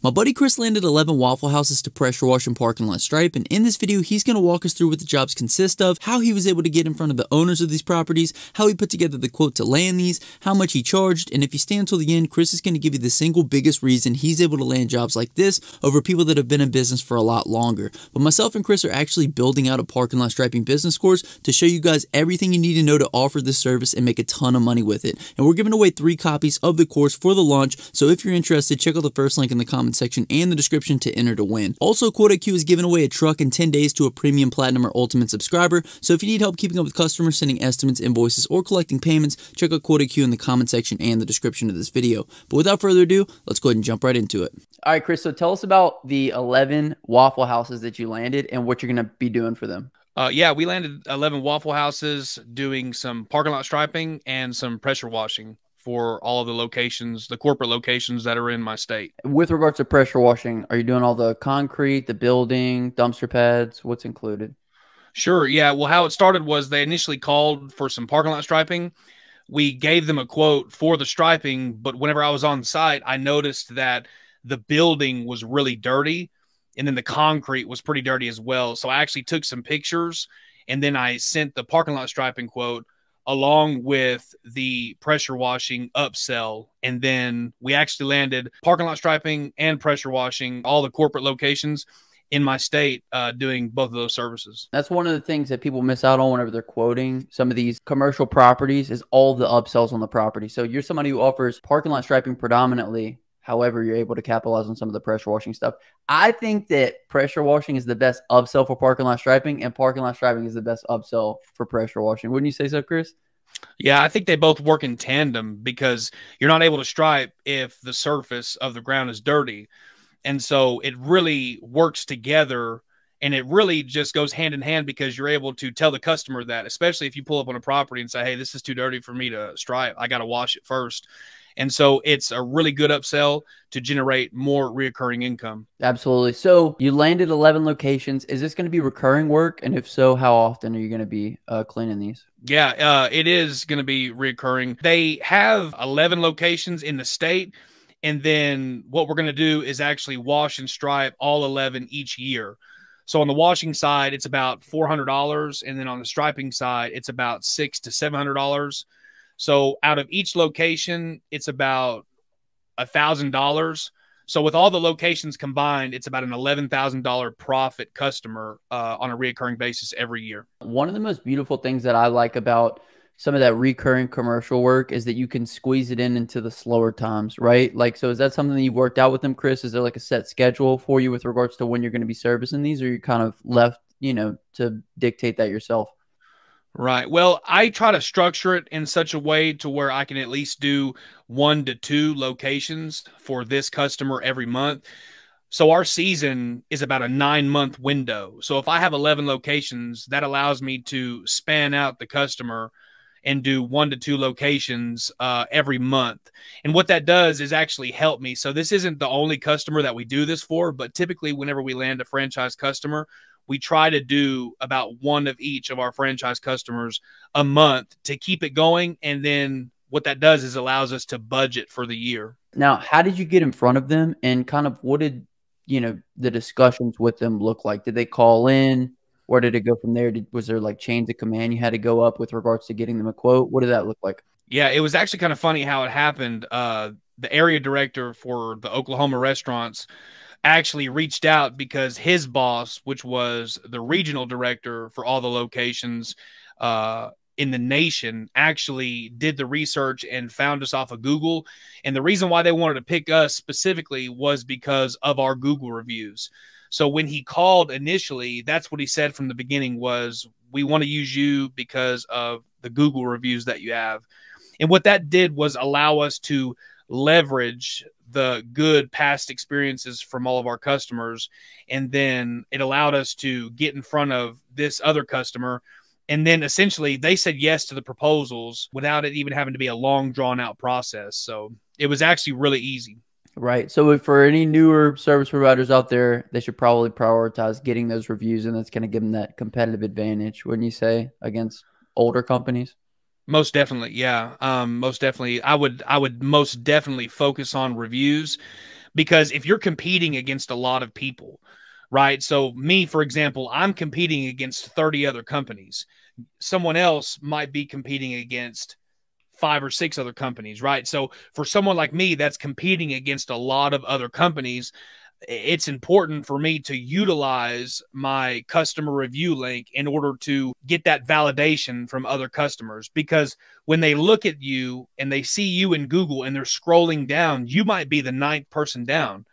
My buddy Chris landed 11 Waffle Houses to pressure wash and parking lot stripe, and in this video he's going to walk us through what the jobs consist of, how he was able to get in front of the owners of these properties, how he put together the quote to land these, how much he charged, and if you stay until the end, Chris is going to give you the single biggest reason he's able to land jobs like this over people that have been in business for a lot longer. But myself and Chris are actually building out a parking lot striping business course to show you guys everything you need to know to offer this service and make a ton of money with it. And we're giving away 3 copies of the course for the launch, so if you're interested, check out the first link in the comment section and the description to enter to win. Also, Quote IQ is giving away a truck in 10 days to a premium, platinum, or ultimate subscriber, so if you need help keeping up with customers, sending estimates, invoices, or collecting payments, check out Quote IQ in the comment section and the description of this video. But without further ado, let's go ahead and jump right into it. All right, Chris, so tell us about the 11 Waffle Houses that you landed and what you're going to be doing for them. Yeah, we landed 11 Waffle Houses doing some parking lot striping and some pressure washing for all of the locations, the corporate locations that are in my state. With regards to pressure washing, are you doing all the concrete, the building, dumpster pads? What's included? Sure, yeah. Well, how it started was they initially called for some parking lot striping. We gave them a quote for the striping, but whenever I was on site, I noticed that the building was really dirty, and then the concrete was pretty dirty as well. So I actually took some pictures, and then I sent the parking lot striping quote along with the pressure washing upsell. And then we actually landed parking lot striping and pressure washing, all the corporate locations in my state, doing both of those services. That's one of the things that people miss out on whenever they're quoting some of these commercial properties is all the upsells on the property. So you're somebody who offers parking lot striping predominantly. However, you're able to capitalize on some of the pressure washing stuff. I think that pressure washing is the best upsell for parking lot striping, and parking lot striping is the best upsell for pressure washing. Wouldn't you say so, Chris? Yeah, I think they both work in tandem because you're not able to stripe if the surface of the ground is dirty. And so it really works together, and it really just goes hand in hand because you're able to tell the customer that, especially if you pull up on a property and say, hey, this is too dirty for me to stripe. I got to wash it first. And so it's a really good upsell to generate more reoccurring income. Absolutely. So you landed 11 locations. Is this going to be recurring work? And if so, how often are you going to be cleaning these? Yeah, it is going to be reoccurring. They have 11 locations in the state. And then what we're going to do is actually wash and stripe all 11 each year. So on the washing side, it's about $400. And then on the striping side, it's about $600 to $700. So out of each location, it's about $1,000. So with all the locations combined, it's about an $11,000 profit customer on a recurring basis every year. One of the most beautiful things that I like about some of that recurring commercial work is that you can squeeze it in into the slower times, right? Like, so is that something that you've worked out with them, Chris? Is there like a set schedule for you with regards to when you're going to be servicing these, or you kind of left, to dictate that yourself? Right. Well, I try to structure it in such a way to where I can at least do 1 to 2 locations for this customer every month. So our season is about a 9-month window. So if I have 11 locations, that allows me to span out the customer and do 1 to 2 locations every month. And what that does is actually help me. So this isn't the only customer that we do this for, but typically whenever we land a franchise customer, we try to do about 1 of each of our franchise customers a month to keep it going. And then what that does is allows us to budget for the year. Now, how did you get in front of them, and kind of what did, the discussions with them look like? Did they call in? Where did it go from there? Was there like chains of command you had to go up with regards to getting them a quote? What did that look like? Yeah, it was actually kind of funny how it happened. The area director for the Oklahoma restaurants actually reached out because his boss, which was the regional director for all the locations in the nation, actually did the research and found us off of Google. And the reason why they wanted to pick us specifically was because of our Google reviews. So when he called initially, that's what he said from the beginning was, we want to use you because of the Google reviews that you have. And what that did was allow us to leverage the good past experiences from all of our customers. And then it allowed us to get in front of this other customer. And then essentially they said yes to the proposals without it even having to be a long drawn out process. So it was actually really easy. Right. So for any newer service providers out there, they should probably prioritize getting those reviews, and that's going to give them that competitive advantage, wouldn't you say, against older companies? Most definitely. Yeah. Most definitely. I would most definitely focus on reviews, because if you're competing against a lot of people, right? So me, for example, I'm competing against 30 other companies. Someone else might be competing against 5 or 6 other companies, right? So for someone like me that's competing against a lot of other companies, it's important for me to utilize my customer review link in order to get that validation from other customers. Because when they look at you and they see you in Google and they're scrolling down, you might be the ninth person down.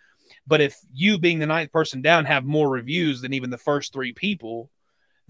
But if you, being the ninth person down, have more reviews than even the first 3 people,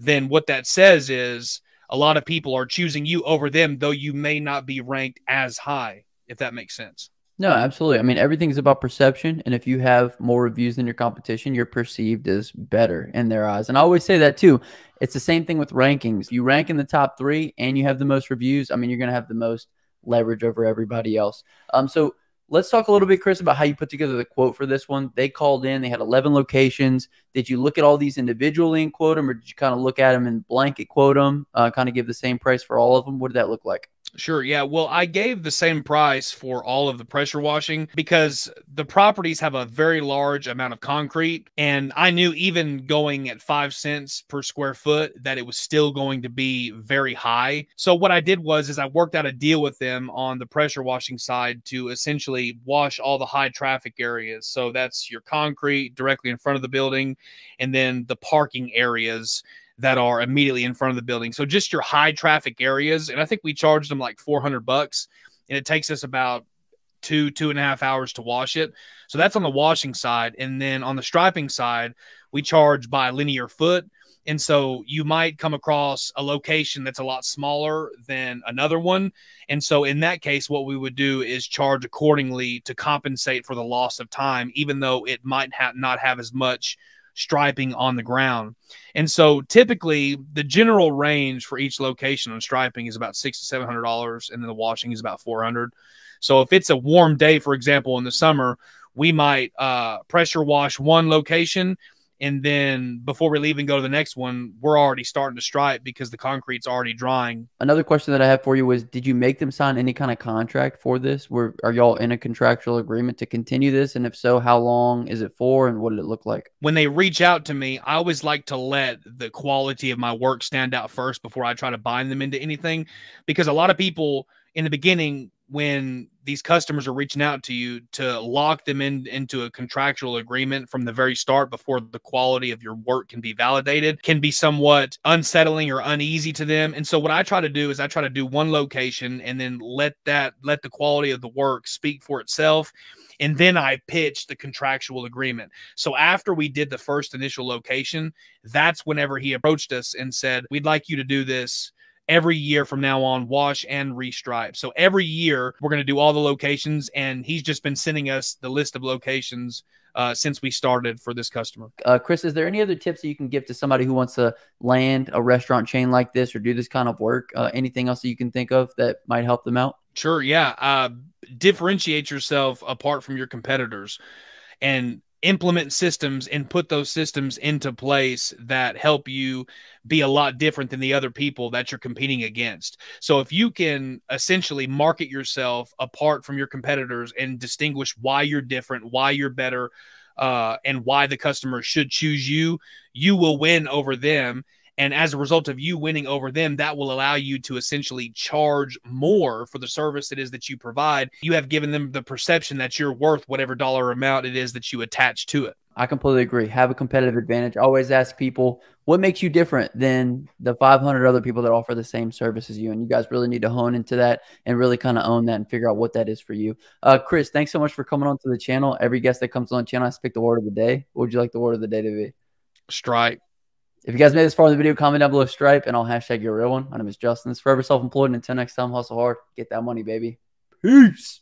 then what that says is a lot of people are choosing you over them, though you may not be ranked as high, if that makes sense. No, absolutely. I mean, everything's about perception. And if you have more reviews than your competition, you're perceived as better in their eyes. And I always say that too. It's the same thing with rankings. You rank in the top 3 and you have the most reviews. I mean, you're going to have the most leverage over everybody else. So let's talk a little bit, Chris, about how you put together the quote for this one. They called in, they had 11 locations. Did you look at all these individually and quote them, or did you kind of look at them and blanket quote them, kind of give the same price for all of them? What did that look like? Sure. Yeah. Well, I gave the same price for all of the pressure washing because the properties have a very large amount of concrete. And I knew even going at 5 cents per square foot that it was still going to be very high. So what I did is I worked out a deal with them on the pressure washing side to essentially wash all the high traffic areas. So that's your concrete directly in front of the building, and then the parking areas that are immediately in front of the building. So just your high traffic areas. And I think we charged them like $400, and it takes us about 2.5 hours to wash it. So that's on the washing side. And then on the striping side, we charge by linear foot. And so you might come across a location that's a lot smaller than another one. And so in that case, what we would do is charge accordingly to compensate for the loss of time, even though it might not have as much striping on the ground. And so typically the general range for each location on striping is about $600 to $700, and then the washing is about $400. So if it's a warm day, for example, in the summer, we might pressure wash one location, and then before we leave and go to the next one, we're already starting to stripe because the concrete's already drying. Another question that I have for you was, did you make them sign any kind of contract for this? Are y'all in a contractual agreement to continue this? And if so, how long is it for, and what did it look like? When they reach out to me, I always like to let the quality of my work stand out first before I try to bind them into anything, because a lot of people in the beginning, when these customers are reaching out to you, to lock them into a contractual agreement from the very start before the quality of your work can be validated can be somewhat unsettling or uneasy to them. And so what I try to do is I try to do one location and then let the quality of the work speak for itself. And then I pitch the contractual agreement. So after we did the first initial location, that's whenever he approached us and said, we'd like you to do this every year from now on, wash and restripe. So every year we're going to do all the locations, and he's just been sending us the list of locations since we started for this customer. Chris, is there any other tips that you can give to somebody who wants to land a restaurant chain like this or do this kind of work? Anything else that you can think of that might help them out? Sure. Yeah. Differentiate yourself apart from your competitors and implement systems and put those systems into place that help you be a lot different than the other people that you're competing against. So if you can essentially market yourself apart from your competitors and distinguish why you're different, why you're better, and why the customer should choose you, you will win over them. And as a result of you winning over them, that will allow you to essentially charge more for the service it is that you provide. You have given them the perception that you're worth whatever dollar amount it is that you attach to it. I completely agree. Have a competitive advantage. I always ask people, what makes you different than the 500 other people that offer the same service as you? And you guys really need to hone into that and really kind of own that and figure out what that is for you. Chris, thanks so much for coming onto the channel. Every guest that comes on the channel has to pick the word of the day. What would you like the word of the day to be? Stripe. If you guys made this far in the video, comment down below Stripe, and I'll hashtag your real one. My name is Justin. This is Forever Self-Employed, and until next time, hustle hard. Get that money, baby. Peace.